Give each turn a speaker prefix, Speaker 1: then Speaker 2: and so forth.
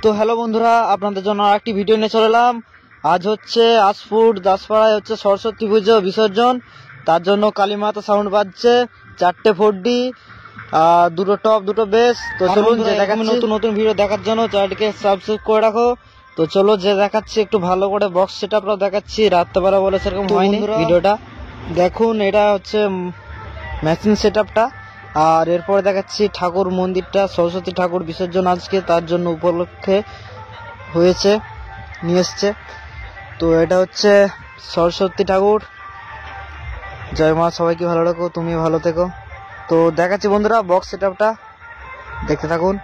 Speaker 1: তো হ্যালো বন্ধুরা, আপনাদের জন্য আরেকটি ভিডিও নিয়ে চলে এলাম। আজ হচ্ছে আজপুর দাসপাড়ায় হচ্ছে সরস্বতী পুজো বিসর্জন। তার জন্য কালীমাতা সাউন্ড বাজছে, 4টে 4D, দুটো টপ, দুটো বেস। তো চলুন যে দেখাচ্ছি, নতুন নতুন ভিডিও দেখার জন্য চ্যানেলটিকে সাবস্ক্রাইব করে রাখো। তো চলো যে দেখাচ্ছি, একটু ভালো করে বক্স সেটআপটা দেখাচ্ছি। রাত্রেবেলা বলে সেরকম হয়নি ভিডিওটা। দেখুন, এটা হচ্ছে মেশিন সেটআপটা। আর এরপরে দেখাচ্ছি ঠাকুর মন্দিরটা, সরস্বতী ঠাকুর বিসর্জন আজকে, তার জন্য উপলক্ষে হয়েছে, নিয়ে এসছে। তো এটা হচ্ছে সরস্বতী ঠাকুর। জয় মা, সবাইকে ভালো রাখো, তুমি ভালো থেকো। তো দেখাচ্ছি বন্ধুরা বক্স সেটআপটা, দেখতে থাকুন।